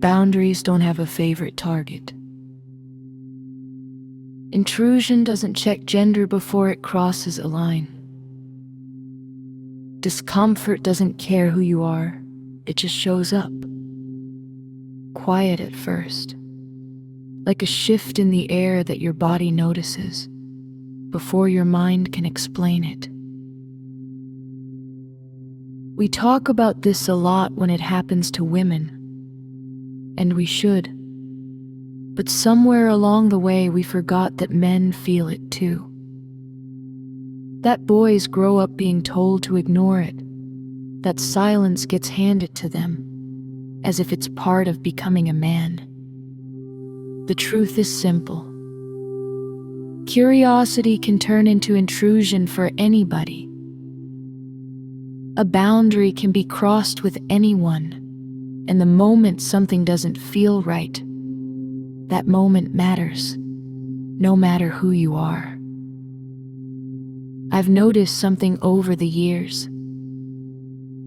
Boundaries don't have a favorite target. Intrusion doesn't check gender before it crosses a line. Discomfort doesn't care who you are, it just shows up. Quiet at first, like a shift in the air that your body notices before your mind can explain it. We talk about this a lot when it happens to women, and we should. But somewhere along the way we forgot that men feel it too. That boys grow up being told to ignore it, that silence gets handed to them, as if it's part of becoming a man. The truth is simple. Curiosity can turn into intrusion for anybody. A boundary can be crossed with anyone, and the moment something doesn't feel right, that moment matters, no matter who you are. I've noticed something over the years.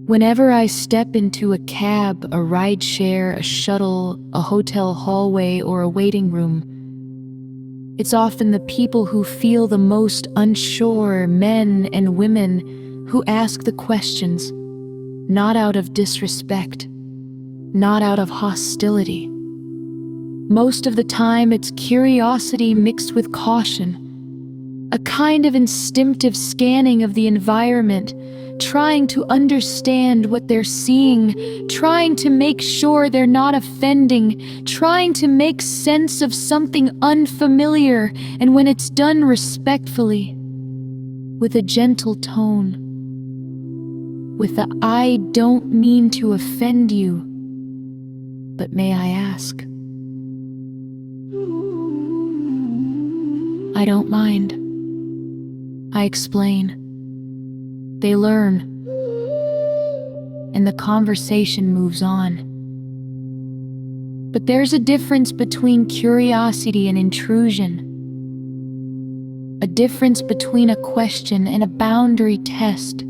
Whenever I step into a cab, a ride share, a shuttle, a hotel hallway, or a waiting room, it's often the people who feel the most unsure, men and women, who ask the questions, not out of disrespect, not out of hostility. Most of the time, it's curiosity mixed with caution, a kind of instinctive scanning of the environment, trying to understand what they're seeing, trying to make sure they're not offending, trying to make sense of something unfamiliar, and when it's done respectfully, with a gentle tone, with the "I don't mean to offend you, but may I ask?" I don't mind. I explain. They learn, and the conversation moves on. But there's a difference between curiosity and intrusion. A difference between a question and a boundary test.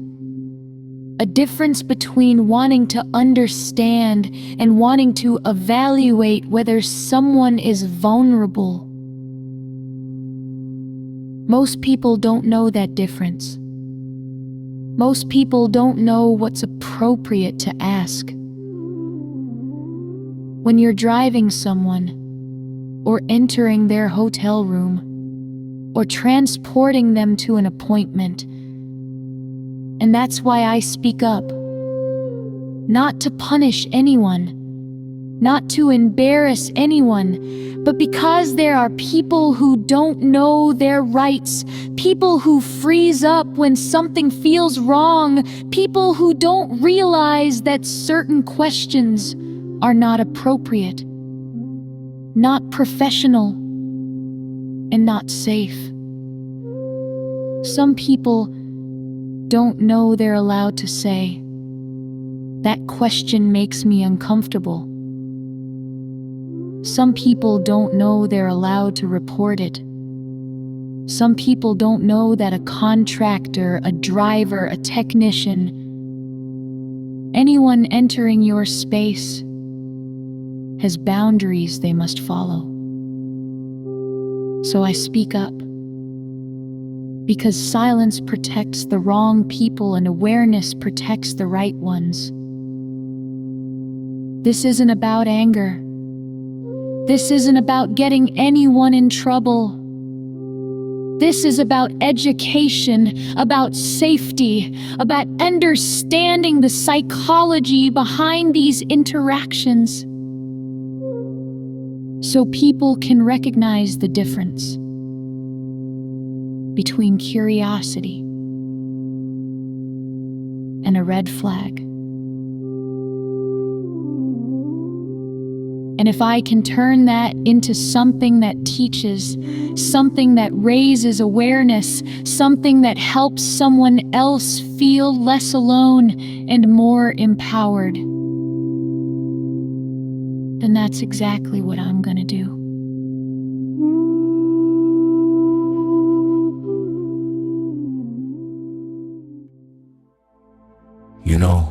A difference between wanting to understand and wanting to evaluate whether someone is vulnerable. Most people don't know that difference. Most people don't know what's appropriate to ask. When you're driving someone, or entering their hotel room, or transporting them to an appointment, and that's why I speak up. Not to punish anyone, not to embarrass anyone, but because there are people who don't know their rights, people who freeze up when something feels wrong, people who don't realize that certain questions are not appropriate, not professional, and not safe. Some people don't know they're allowed to say, "That question makes me uncomfortable." Some people don't know they're allowed to report it. Some people don't know that a contractor, a driver, a technician, anyone entering your space has boundaries they must follow. So I speak up. Because silence protects the wrong people and awareness protects the right ones. This isn't about anger. This isn't about getting anyone in trouble. This is about education, about safety, about understanding the psychology behind these interactions, so people can recognize the difference between curiosity and a red flag. And if I can turn that into something that teaches, something that raises awareness, something that helps someone else feel less alone and more empowered, then that's exactly what I'm gonna do. You know,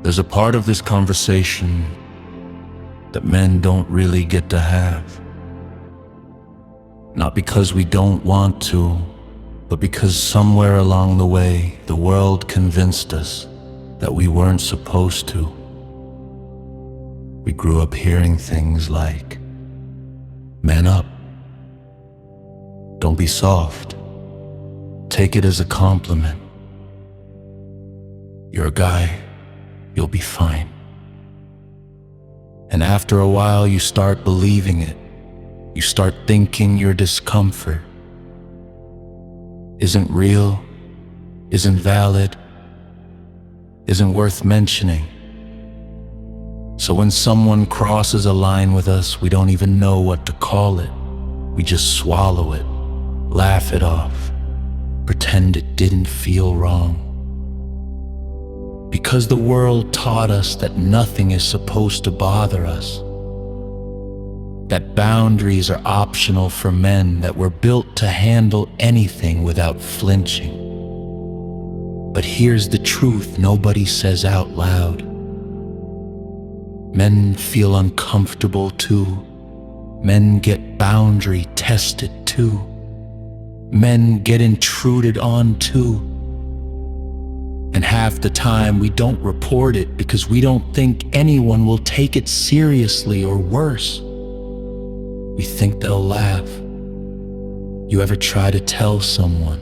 there's a part of this conversation that men don't really get to have. Not because we don't want to, but because somewhere along the way, the world convinced us that we weren't supposed to. We grew up hearing things like, "Man up. Don't be soft. Take it as a compliment. You're a guy. You'll be fine." And after a while, you start believing it. You start thinking your discomfort isn't real, isn't valid, isn't worth mentioning. So when someone crosses a line with us, we don't even know what to call it. We just swallow it, laugh it off, pretend it didn't feel wrong. Because the world taught us that nothing is supposed to bother us, that boundaries are optional for men, that we're built to handle anything without flinching. But here's the truth nobody says out loud. Men feel uncomfortable too. Men get boundary tested too. Men get intruded on too. And half the time we don't report it because we don't think anyone will take it seriously, or worse, we think they'll laugh. You ever try to tell someone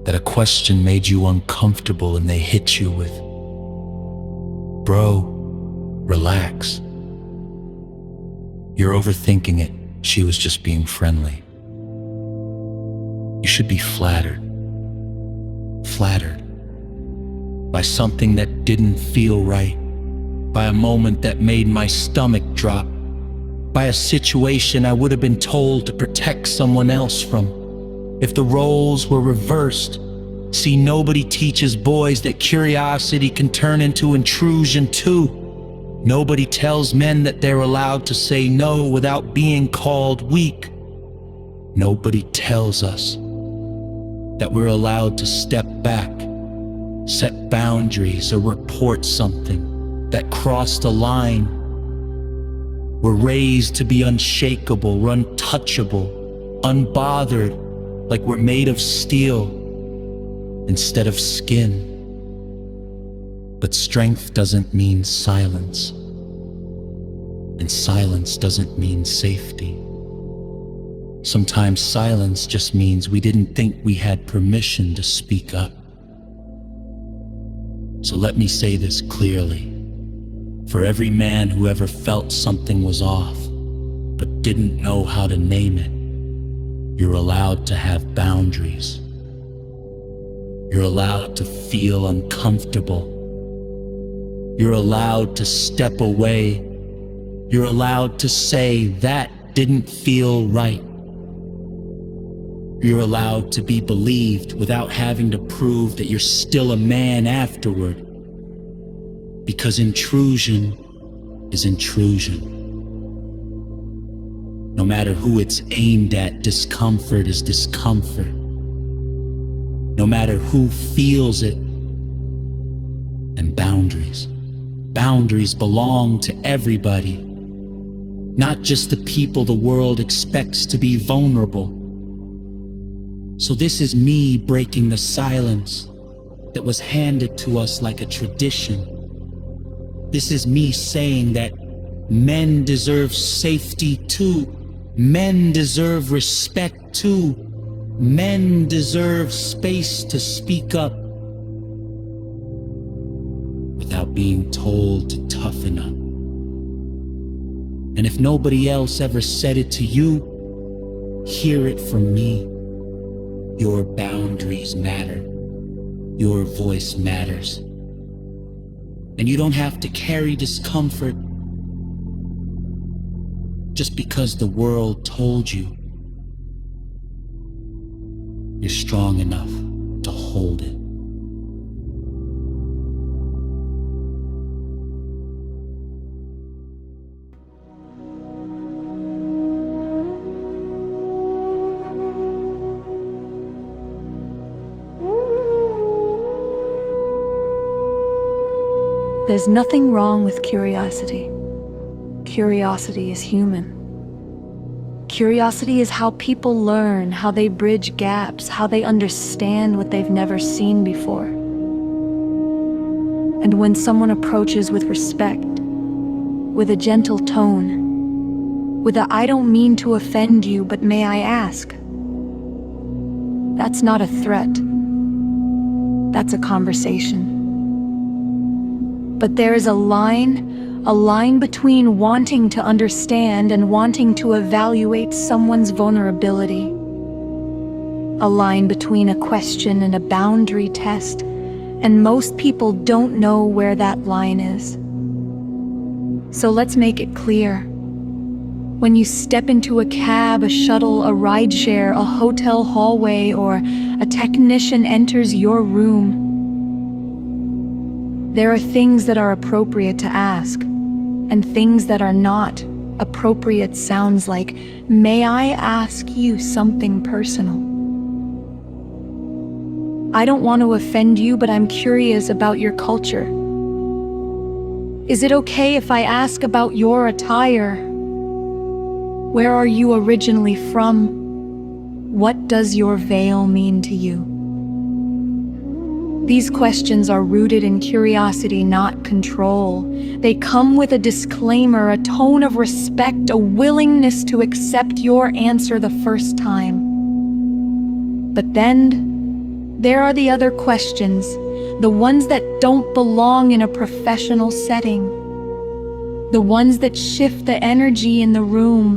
that a question made you uncomfortable and they hit you with, "Bro, relax. You're overthinking it. She was just being friendly." You should be flattered. Flattered by something that didn't feel right, by a moment that made my stomach drop, by a situation I would have been told to protect someone else from. If the roles were reversed, see, nobody teaches boys that curiosity can turn into intrusion too. Nobody tells men that they're allowed to say no without being called weak. Nobody tells us that we're allowed to step back, set boundaries, or report something that crossed a line. We're raised to be unshakable, untouchable, unbothered, like we're made of steel instead of skin. But strength doesn't mean silence, and silence doesn't mean safety. Sometimes silence just means we didn't think we had permission to speak up. So let me say this clearly. For every man who ever felt something was off, but didn't know how to name it, you're allowed to have boundaries. You're allowed to feel uncomfortable. You're allowed to step away. You're allowed to say, "That didn't feel right." You're allowed to be believed without having to prove that you're still a man afterward. Because intrusion is intrusion. No matter who it's aimed at, discomfort is discomfort. No matter who feels it. And boundaries. Boundaries belong to everybody, not just the people the world expects to be vulnerable. So this is me breaking the silence that was handed to us like a tradition. This is me saying that men deserve safety too. Men deserve respect too. Men deserve space to speak up without being told to toughen up. And if nobody else ever said it to you, hear it from me. Your boundaries matter. Your voice matters. And you don't have to carry discomfort just because the world told you. You're strong enough to hold it. There's nothing wrong with curiosity. curiosity is human. Curiosity is how people learn, how they bridge gaps, how they understand what they've never seen before. And when someone approaches with respect, with a gentle tone, with a "I don't mean to offend you, but may I ask?" that's not a threat. That's a conversation. But there is a line between wanting to understand and wanting to evaluate someone's vulnerability. A line between a question and a boundary test, and most people don't know where that line is. So let's make it clear. When you step into a cab, a shuttle, a rideshare, a hotel hallway, or a technician enters your room, there are things that are appropriate to ask, and things that are not. Appropriate sounds like, "May I ask you something personal? I don't want to offend you, but I'm curious about your culture. Is it okay if I ask about your attire? Where are you originally from? What does your veil mean to you?" These questions are rooted in curiosity, not control. They come with a disclaimer, a tone of respect, a willingness to accept your answer the first time. But then, there are the other questions, the ones that don't belong in a professional setting, the ones that shift the energy in the room,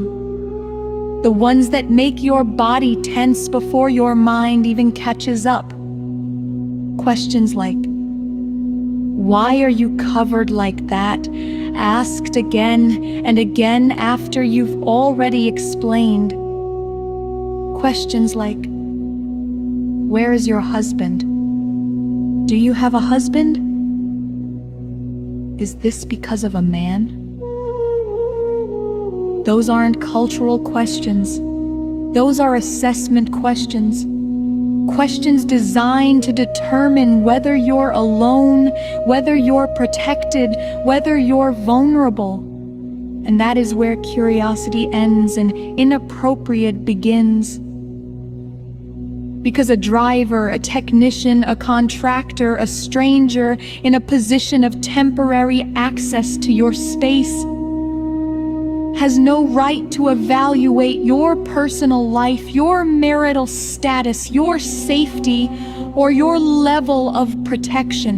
the ones that make your body tense before your mind even catches up. Questions like, "Why are you covered like that?" asked again and again after you've already explained. Questions like, "Where is your husband? Do you have a husband? Is this because of a man?" Those aren't cultural questions. Those are assessment questions. Questions designed to determine whether you're alone, whether you're protected, whether you're vulnerable. And that is where curiosity ends and inappropriate begins. Because a driver, a technician, a contractor, a stranger in a position of temporary access to your space has no right to evaluate your personal life, your marital status, your safety, or your level of protection.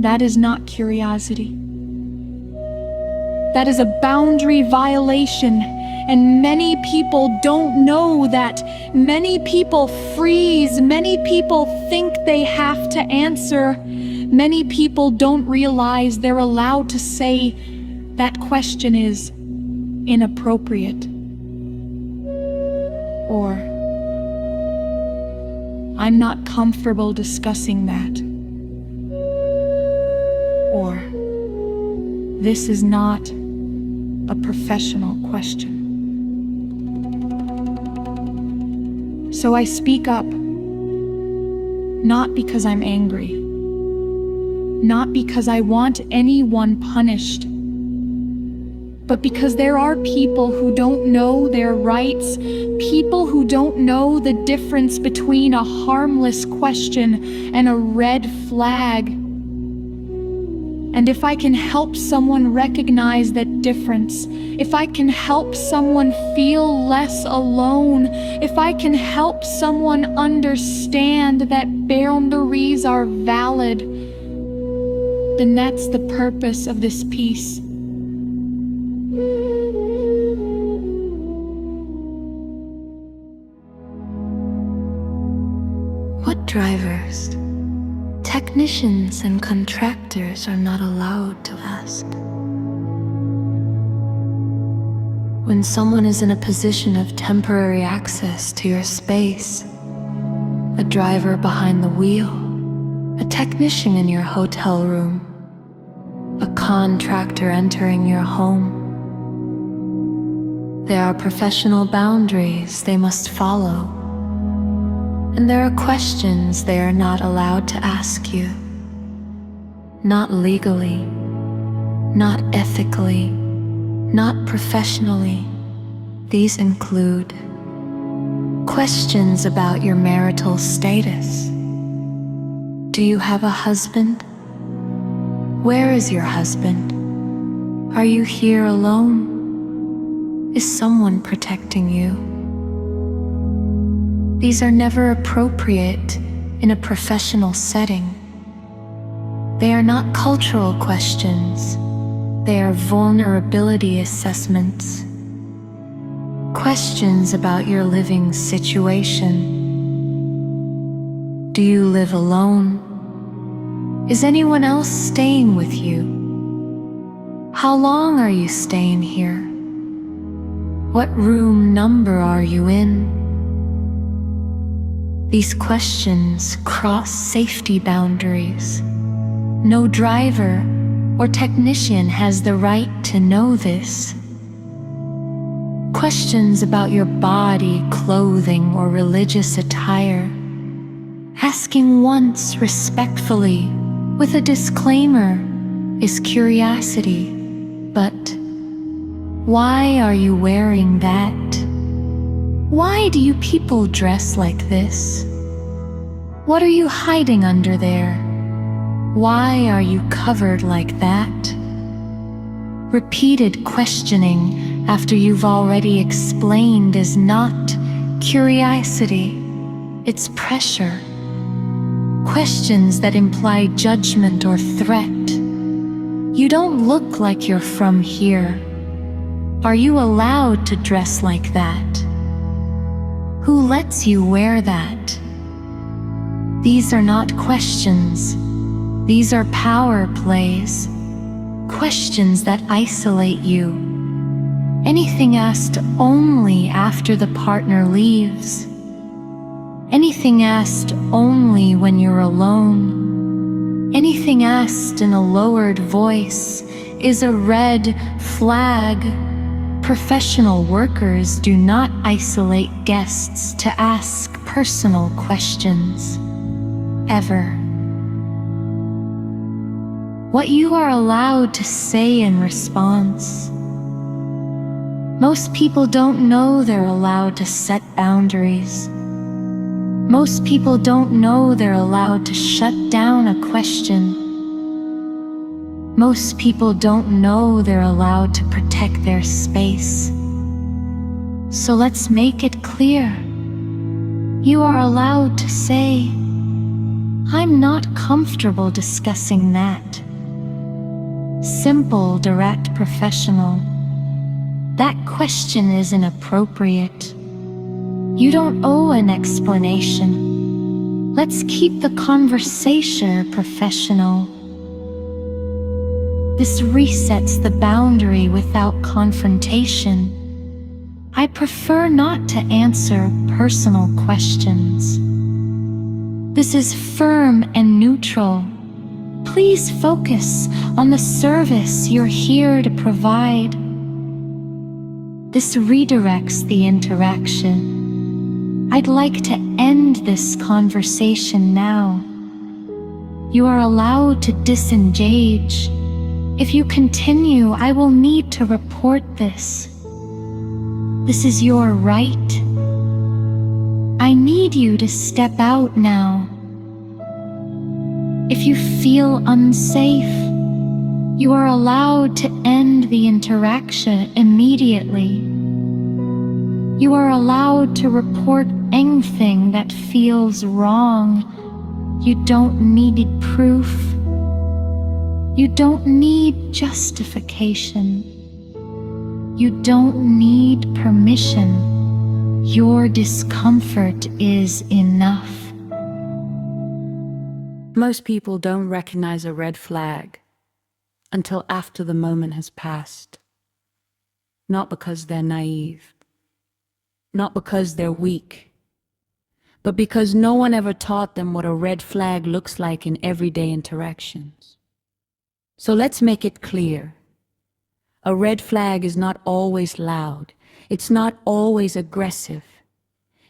That is not curiosity. That is a boundary violation, and many people don't know that. Many people freeze. Many people think they have to answer. Many people don't realize they're allowed to say, "That question is inappropriate," or "I'm not comfortable discussing that," or "This is not a professional question." So I speak up, not because I'm angry, not because I want anyone punished, but because there are people who don't know their rights, people who don't know the difference between a harmless question and a red flag. And if I can help someone recognize that difference, if I can help someone feel less alone, if I can help someone understand that boundaries are valid, then that's the purpose of this piece. What drivers, technicians, and contractors are not allowed to ask? When someone is in a position of temporary access to your space, a driver behind the wheel, a technician in your hotel room, a contractor entering your home, there are professional boundaries they must follow. And there are questions they are not allowed to ask you. Not legally, not ethically, not professionally. These include questions about your marital status. Do you have a husband? Where is your husband? Are you here alone? Is someone protecting you? These are never appropriate in a professional setting. They are not cultural questions. They are vulnerability assessments. Questions about your living situation. Do you live alone? Is anyone else staying with you? How long are you staying here? What room number are you in? These questions cross safety boundaries. No driver or technician has the right to know this. Questions about your body, clothing, or religious attire. Asking once respectfully with a disclaimer is curiosity, but why are you wearing that? Why do you people dress like this? What are you hiding under there? Why are you covered like that? Repeated questioning after you've already explained is not curiosity, it's pressure. Questions that imply judgment or threat. You don't look like you're from here. Are you allowed to dress like that? Who lets you wear that? These are not questions. These are power plays. Questions that isolate you. Anything asked only after the partner leaves. Anything asked only when you're alone. Anything asked in a lowered voice is a red flag. Professional workers do not isolate guests to ask personal questions. Ever. What you are allowed to say in response. Most people don't know they're allowed to set boundaries. Most people don't know they're allowed to shut down a question. Most people don't know they're allowed to protect their space. So let's make it clear. You are allowed to say, I'm not comfortable discussing that. Simple, direct, professional. That question is inappropriate. You don't owe an explanation. Let's keep the conversation professional. This resets the boundary without confrontation. I prefer not to answer personal questions. This is firm and neutral. Please focus on the service you're here to provide. This redirects the interaction. I'd like to end this conversation now. You are allowed to disengage. If you continue, I will need to report this. This is your right. I need you to step out now. If you feel unsafe, you are allowed to end the interaction immediately. You are allowed to report anything that feels wrong. You don't need proof. You don't need justification. You don't need permission. Your discomfort is enough. Most people don't recognize a red flag until after the moment has passed. Not because they're naive, not because they're weak, but because no one ever taught them what a red flag looks like in everyday interactions. So let's make it clear. A red flag is not always loud. It's not always aggressive.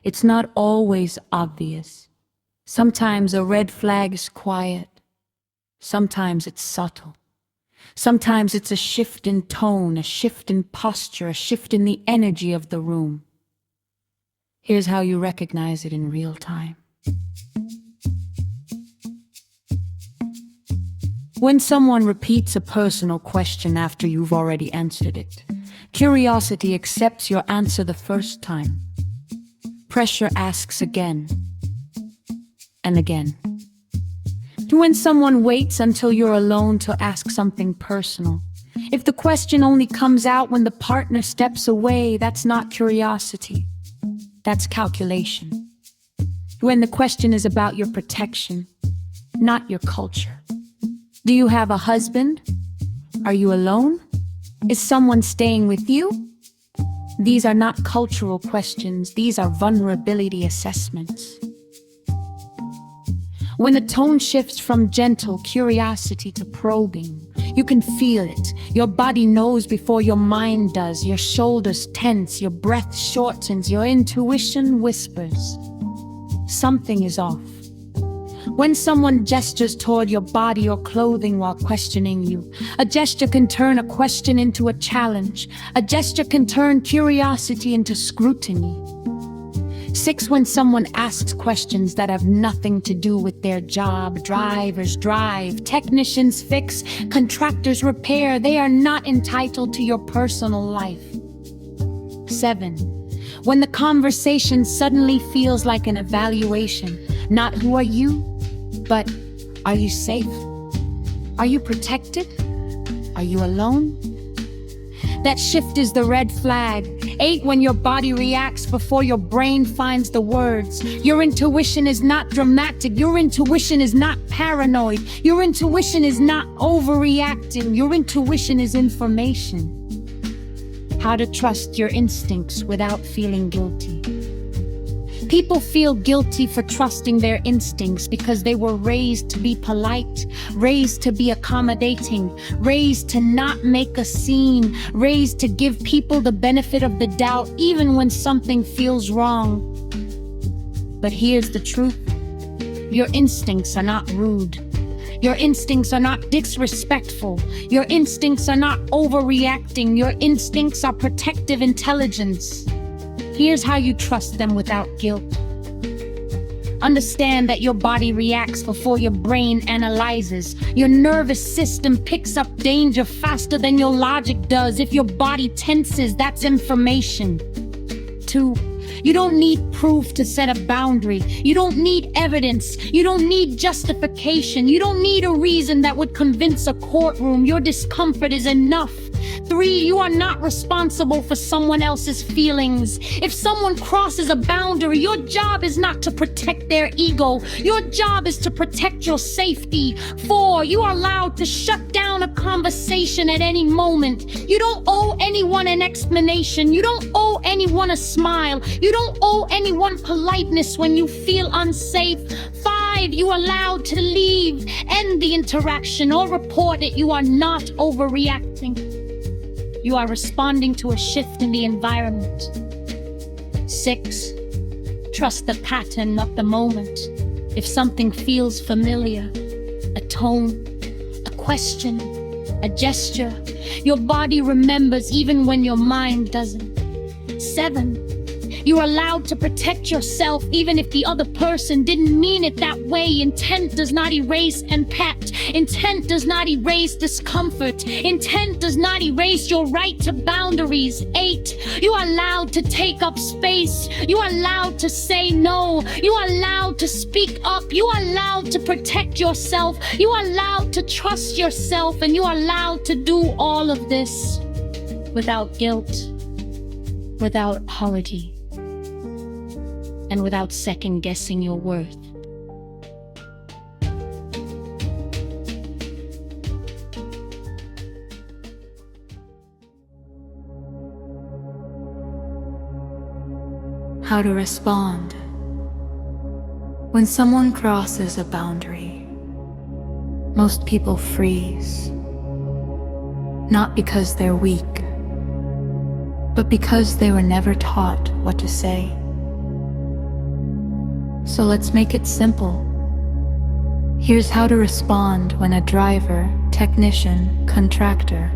It's not always obvious. Sometimes a red flag is quiet. Sometimes it's subtle. Sometimes it's a shift in tone, a shift in posture, a shift in the energy of the room. Here's how you recognize it in real time. When someone repeats a personal question after you've already answered it, curiosity accepts your answer the first time. Pressure asks again and again. When someone waits until you're alone to ask something personal, if the question only comes out when the partner steps away, that's not curiosity. That's calculation. When the question is about your protection, not your culture. Do you have a husband? Are you alone? Is someone staying with you? These are not cultural questions. These are vulnerability assessments. When the tone shifts from gentle curiosity to probing, you can feel it. Your body knows before your mind does. Your shoulders tense, your breath shortens, your intuition whispers. Something is off. When someone gestures toward your body or clothing while questioning you, a gesture can turn a question into a challenge. A gesture can turn curiosity into scrutiny. 6, when someone asks questions that have nothing to do with their job. Drivers drive, technicians fix, contractors repair. They are not entitled to your personal life. 7, when the conversation suddenly feels like an evaluation. Not who are you, but are you safe? Are you protected? Are you alone? That shift is the red flag. 8, when your body reacts before your brain finds the words. Your intuition is not dramatic. Your intuition is not paranoid. Your intuition is not overreacting. Your intuition is information. How to trust your instincts without feeling guilty. People feel guilty for trusting their instincts because they were raised to be polite, raised to be accommodating, raised to not make a scene, raised to give people the benefit of the doubt even when something feels wrong. But here's the truth. Your instincts are not rude. Your instincts are not disrespectful. Your instincts are not overreacting. Your instincts are protective intelligence. Here's how you trust them without guilt. Understand that your body reacts before your brain analyzes. Your nervous system picks up danger faster than your logic does. If your body tenses, that's information. 2, you don't need proof to set a boundary. You don't need evidence. You don't need justification. You don't need a reason that would convince a courtroom. Your discomfort is enough. 3, you are not responsible for someone else's feelings. If someone crosses a boundary, your job is not to protect their ego. Your job is to protect your safety. 4, you are allowed to shut down a conversation at any moment. You don't owe anyone an explanation. You don't owe anyone a smile. You don't owe anyone politeness when you feel unsafe. 5, you are allowed to leave, end the interaction, or report it. You are not overreacting. You are responding to a shift in the environment. 6, trust the pattern, not the moment. If something feels familiar, a tone, a question, a gesture, your body remembers even when your mind doesn't. 7, you're allowed to protect yourself even if the other person didn't mean it that way. Intent does not erase impact. Intent does not erase discomfort. Intent does not erase your right to boundaries. 8, you are allowed to take up space. You are allowed to say no. You are allowed to speak up. You are allowed to protect yourself. You are allowed to trust yourself. And you are allowed to do all of this without guilt, without apology, and without second-guessing your worth. How to respond. When someone crosses a boundary, most people freeze. Not because they're weak, but because they were never taught what to say. So let's make it simple. Here's how to respond when a driver technician, contractor,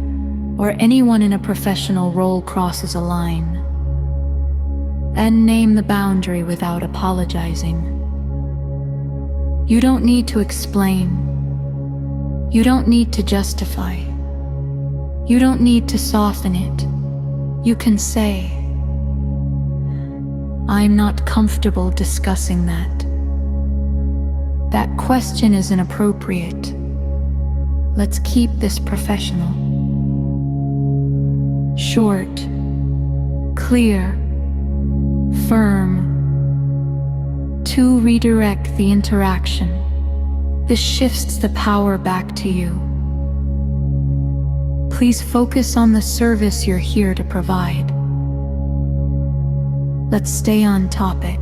or anyone in a professional role crosses a line, and name the boundary without apologizing. You don't need to explain. You don't need to justify. You don't need to soften it. You can say, "I'm not comfortable discussing that. That question is inappropriate. Let's keep this professional." Short, clear, firm. To redirect the interaction. This shifts the power back to you. Please focus on the service you're here to provide. Let's stay on topic.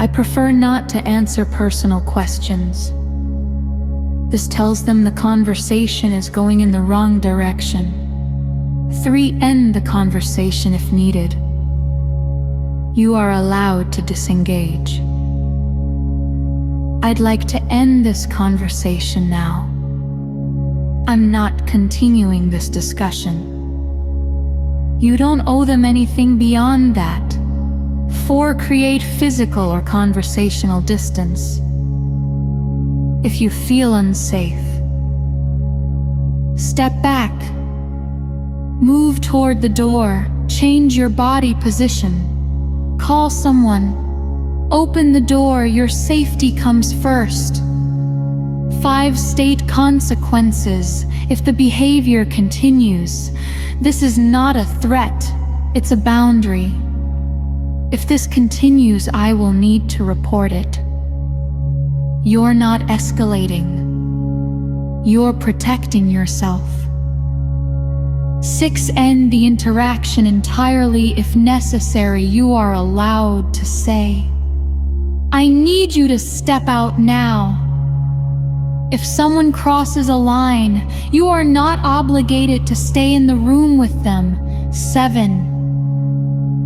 I prefer not to answer personal questions. This tells them the conversation is going in the wrong direction. 3. End the conversation if needed. You are allowed to disengage. I'd like to end this conversation now. I'm not continuing this discussion. You don't owe them anything beyond that. 4. Create physical or conversational distance. If you feel unsafe, step back. Move toward the door. Change your body position. Call someone. Open the door. Your safety comes first. 5. State consequences if the behavior continues. This is not a threat, it's a boundary. If this continues, I will need to report it. You're not escalating. You're protecting yourself. 6. End the interaction entirely if necessary. You are allowed to say, "I need you to step out now." If someone crosses a line, you are not obligated to stay in the room with them. 7.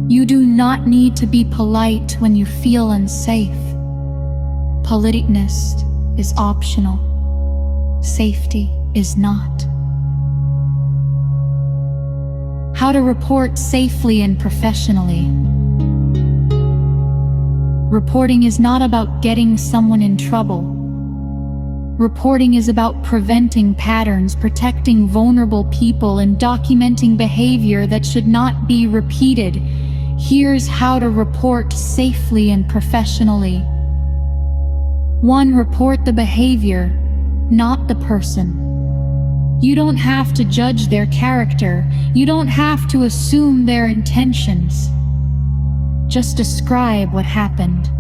You do not need to be polite when you feel unsafe. Politeness is optional. Safety is not. How to report safely and professionally. Reporting is not about getting someone in trouble. Reporting is about preventing patterns, protecting vulnerable people, and documenting behavior that should not be repeated. Here's how to report safely and professionally. 1. Report the behavior, not the person. You don't have to judge their character. You don't have to assume their intentions. Just describe what happened.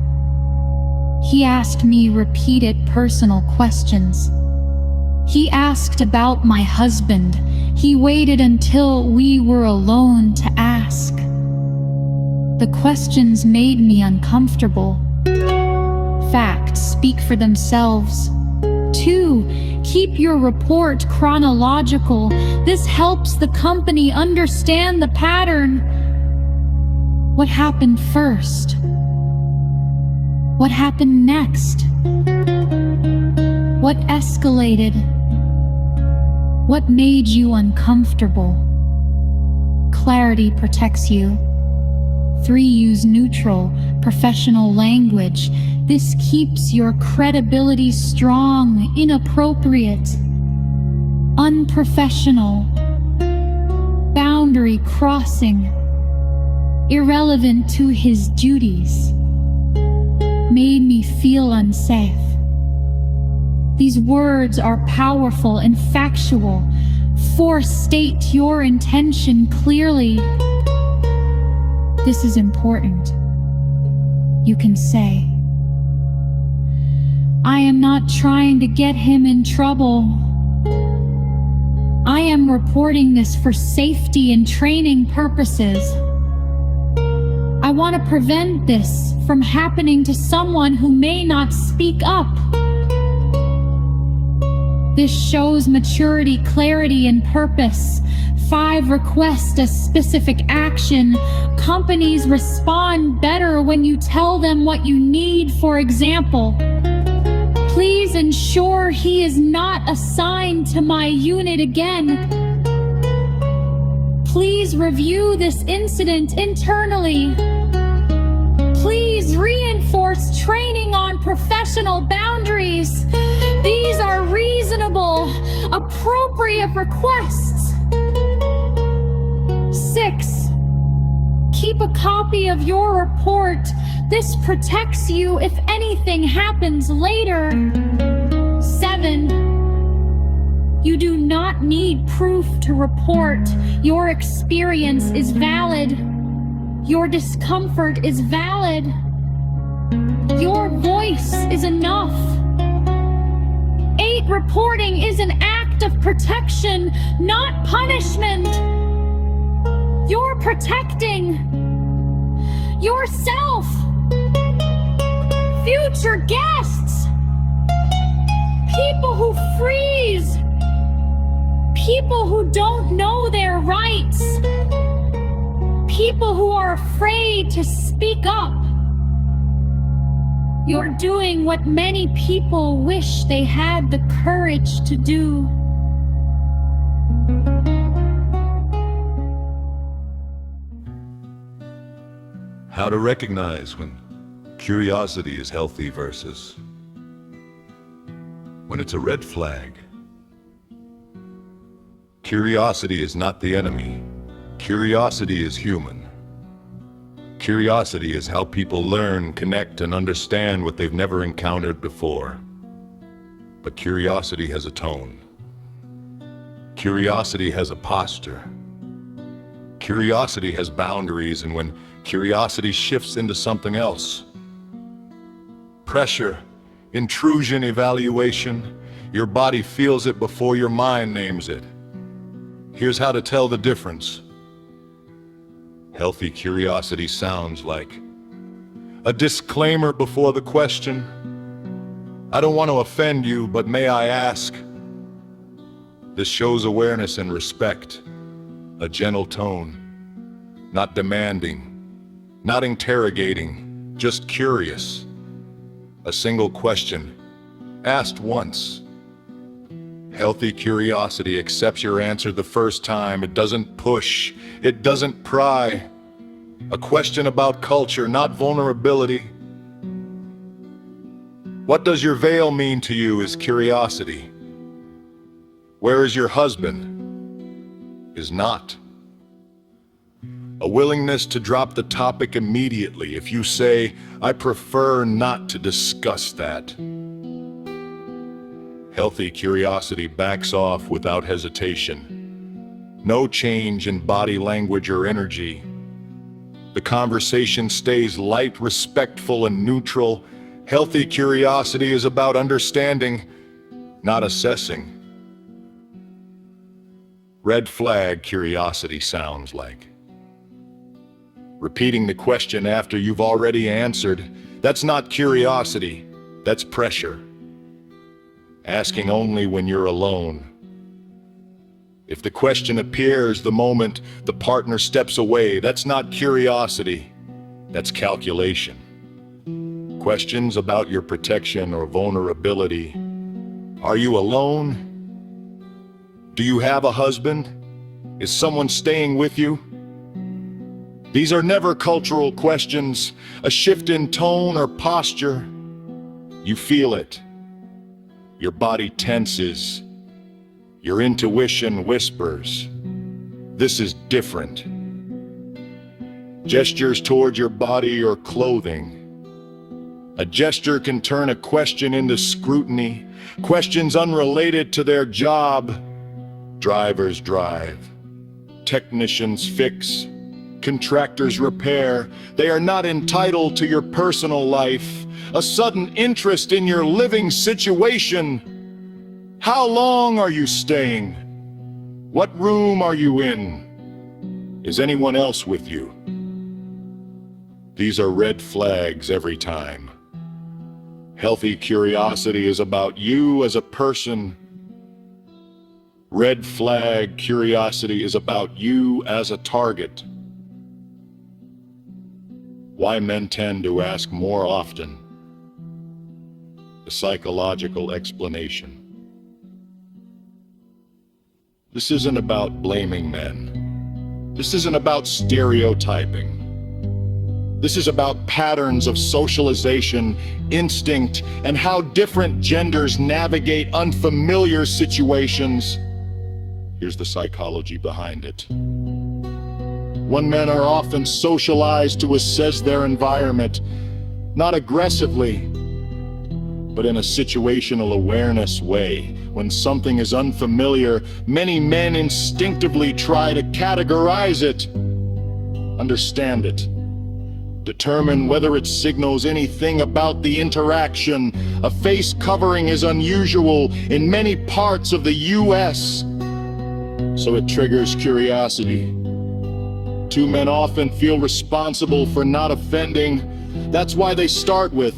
He asked me repeated personal questions. He asked about my husband. He waited until we were alone to ask. The questions made me uncomfortable. Facts speak for themselves. 2. Keep your report chronological. This helps the company understand the pattern. What happened first? What happened next? What escalated? What made you uncomfortable? Clarity protects you. 3. Use neutral, professional language. This keeps your credibility strong. Inappropriate, unprofessional, boundary crossing, irrelevant to his duties, made me feel unsafe. These words are powerful and factual. 4. State your intention clearly. This is important. You can say, "I am not trying to get him in trouble. I am reporting this for safety and training purposes. I want to prevent this from happening to someone who may not speak up." This shows maturity, clarity, and purpose. 5. Request a specific action. Companies respond better when you tell them what you need. For example, Please ensure he is not assigned to my unit again. Please review this incident internally. Please reinforce training on professional boundaries. These are reasonable, appropriate requests. 6. Keep a copy of your report. This protects you if anything happens later. 7. You do not need proof to report. Your experience is valid. Your discomfort is valid. Your voice is enough. 8. Reporting is an act of protection, not punishment. You're protecting yourself, future guests, people who freeze, people who don't know their rights, people who are afraid to speak up. You're doing what many people wish they had the courage to do. How to recognize when curiosity is healthy versus when it's a red flag. Curiosity is not the enemy. Curiosity is human. Curiosity is how people learn, connect, and understand what they've never encountered before. But curiosity has a tone. Curiosity has a posture. Curiosity has boundaries, and when curiosity shifts into something else, pressure, intrusion, evaluation, your body feels it before your mind names it. Here's how to tell the difference. Healthy curiosity sounds like a disclaimer before the question. I don't want to offend you, but may I ask? This shows awareness and respect. A gentle tone, not demanding, not interrogating, just curious. A single question, asked once. Healthy curiosity accepts your answer the first time. It doesn't push, it doesn't pry. A question about culture, not vulnerability. What does your veil mean to you is curiosity. Where is your husband? Is not. A willingness to drop the topic immediately if you say, I prefer not to discuss that. Healthy curiosity backs off without hesitation. No change in body language or energy. The conversation stays light, respectful, and neutral. Healthy curiosity is about understanding, not assessing. Red flag curiosity sounds like repeating the question after you've already answered. That's not curiosity, that's pressure. Asking only when you're alone. If the question appears the moment the partner steps away, that's not curiosity, that's calculation. Questions about your protection or vulnerability. Are you alone? Do you have a husband? Is someone staying with you? These are never cultural questions, a shift in tone or posture. You feel it. Your body tenses. Your intuition whispers. This is different. Gestures toward your body or clothing. A gesture can turn a question into scrutiny. Questions unrelated to their job. Drivers drive. Technicians fix. Contractors repair. They are not entitled to your personal life. A sudden interest in your living situation. How long are you staying? What room are you in? Is anyone else with you? These are red flags every time. Healthy curiosity is about you as a person. Red flag curiosity is about you as a target. Why men tend to ask more often. a psychological explanation. This isn't about blaming men. This isn't about stereotyping. This is about patterns of socialization, instinct, and how different genders navigate unfamiliar situations. Here's the psychology behind it. When men are often socialized to assess their environment, not aggressively, but in a situational awareness way. When something is unfamiliar, many men instinctively try to categorize it, understand it, determine whether it signals anything about the interaction. A face covering is unusual in many parts of the US, so it triggers curiosity. Two men often feel responsible for not offending. That's why they start with,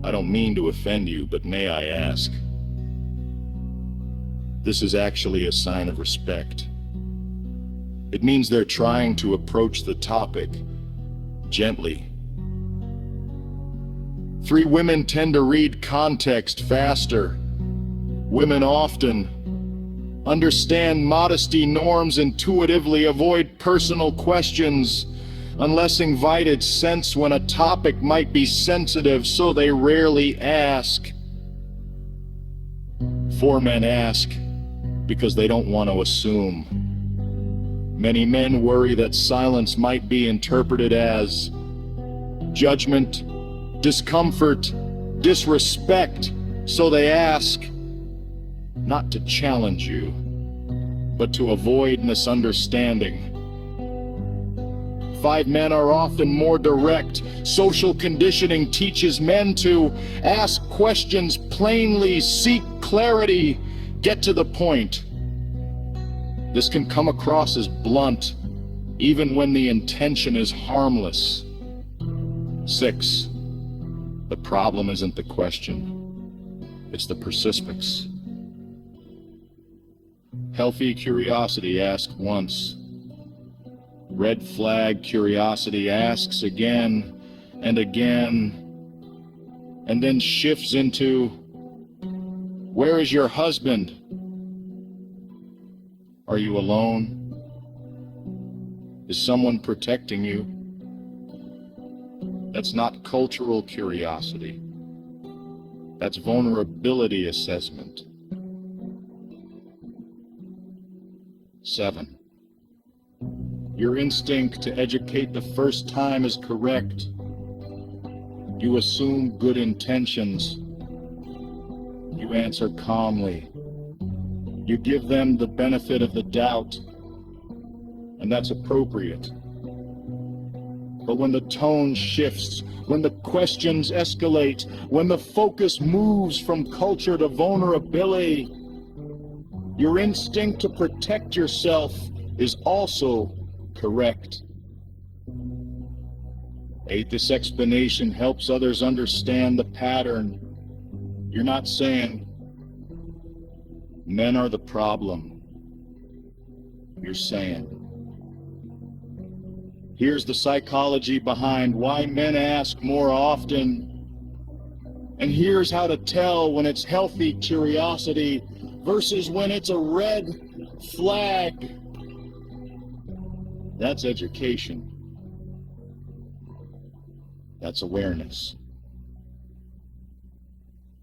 "I don't mean to offend you, but may I ask?" This is actually a sign of respect. It means they're trying to approach the topic gently. 3, women tend to read context faster. Women often understand modesty norms intuitively, avoid personal questions, unless invited, sense when a topic might be sensitive, so they rarely ask. 4, men ask because they don't want to assume. Many men worry that silence might be interpreted as judgment, discomfort, disrespect, so they ask, not to challenge you, but to avoid misunderstanding. 5, men are often more direct. Social conditioning teaches men to ask questions plainly, seek clarity, get to the point. This can come across as blunt, even when the intention is harmless. 6, the problem isn't the question, it's the persistence. Healthy curiosity asks once. Red flag curiosity asks again and again, and then shifts into, "Where is your husband? Are you alone? Is someone protecting you?" That's not cultural curiosity. That's vulnerability assessment. 7, your instinct to educate the first time is correct. You assume good intentions. You answer calmly. You give them the benefit of the doubt, and that's appropriate. But when the tone shifts, when the questions escalate, when the focus moves from culture to vulnerability, your instinct to protect yourself is also correct. 8, this explanation helps others understand the pattern. You're not saying, "Men are the problem." You're saying, "Here's the psychology behind why men ask more often, and here's how to tell when it's healthy curiosity versus when it's a red flag." That's education. That's awareness.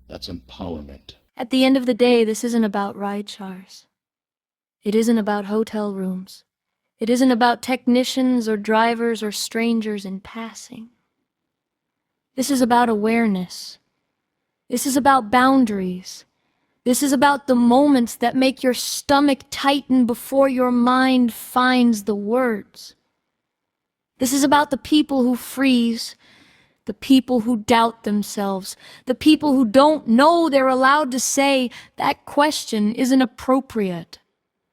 That's empowerment. At the end of the day, this isn't about rideshars. It isn't about hotel rooms. It isn't about technicians or drivers or strangers in passing. This is about awareness. This is about boundaries. This is about the moments that make your stomach tighten before your mind finds the words. This is about the people who freeze, the people who doubt themselves, the people who don't know they're allowed to say, "That question isn't appropriate,"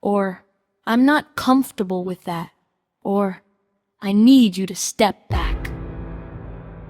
or "I'm not comfortable with that," or "I need you to step back."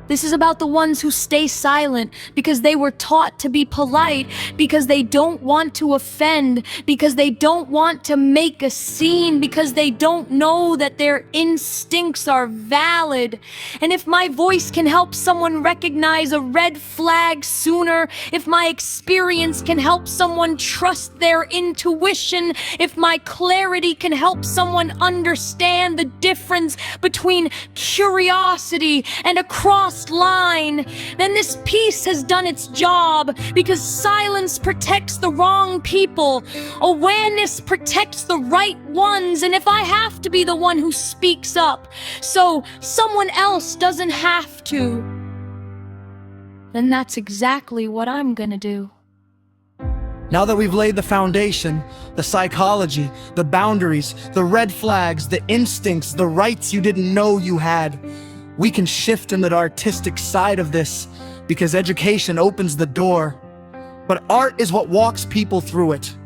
This is about the ones who stay silent because they were taught to be polite, because they don't want to offend, because they don't want to make a scene, because they don't know that their instincts are valid. And if my voice can help someone recognize a red flag sooner, if my experience can help someone trust their intuition, if my clarity can help someone understand the difference between curiosity and a crossed line, then this piece has done its job, because silence protects the wrong people, awareness protects the right ones, and if I have to be the one who speaks up so someone else doesn't have to, then that's exactly what I'm gonna do. Now that we've laid the foundation, the psychology, the boundaries, the red flags, the instincts, the rights you didn't know you had, we can shift into the artistic side of this, because education opens the door. But art is what walks people through it.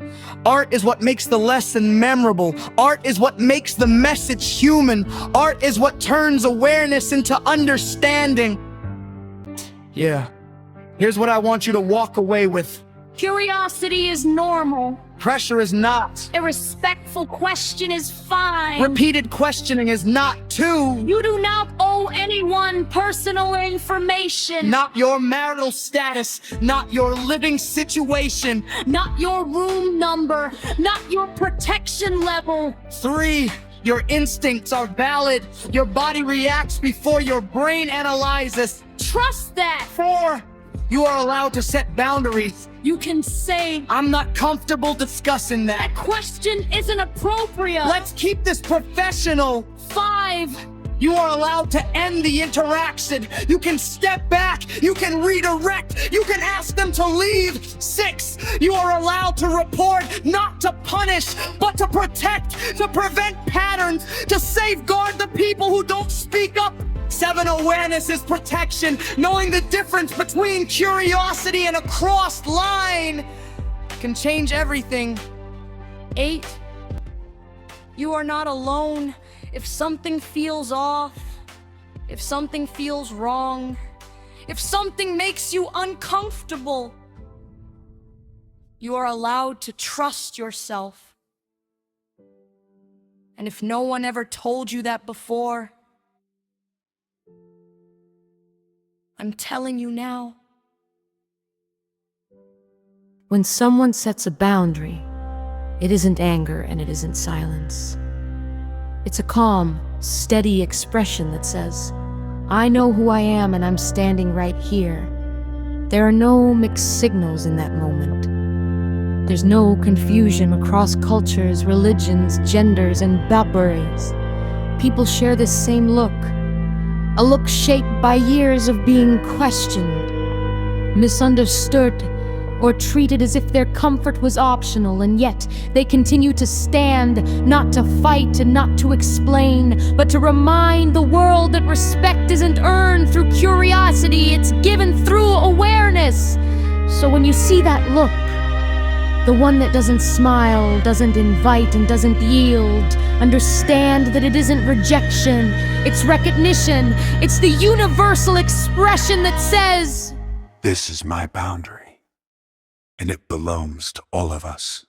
Art is what makes the lesson memorable. Art is what makes the message human. Art is what turns awareness into understanding. Yeah, here's what I want you to walk away with. Curiosity is normal. Pressure is not. A respectful question is fine. Repeated questioning is not too. You do not owe anyone personal information. Not your marital status, not your living situation. Not your room number, not your protection level. 3, your instincts are valid. Your body reacts before your brain analyzes. Trust that. 4, you are allowed to set boundaries. You can say, I'm not comfortable discussing that. that question isn't appropriate. Let's keep this professional. 5, You are allowed to end the interaction. You can step back. You can redirect. You can ask them to leave. 6, you are allowed to report, not to punish, but to protect, to prevent patterns, to safeguard the people who don't speak up. 7, awareness is protection. Knowing the difference between curiosity and a crossed line can change everything. 8, you are not alone. If something feels off, if something feels wrong, if something makes you uncomfortable, you are allowed to trust yourself. And if no one ever told you that before, I'm telling you now. When someone sets a boundary, it isn't anger and it isn't silence. It's a calm, steady expression that says, I know who I am and I'm standing right here. There are no mixed signals in that moment. There's no confusion across cultures, religions, genders, and boundaries. People share this same look. A look shaped by years of being questioned, misunderstood, or treated as if their comfort was optional, and yet they continue to stand, not to fight and not to explain, but to remind the world that respect isn't earned through curiosity, it's given through awareness. So when you see that look, the one that doesn't smile, doesn't invite, and doesn't yield, understand that it isn't rejection, it's recognition. It's the universal expression that says, This is my boundary, and it belongs to all of us.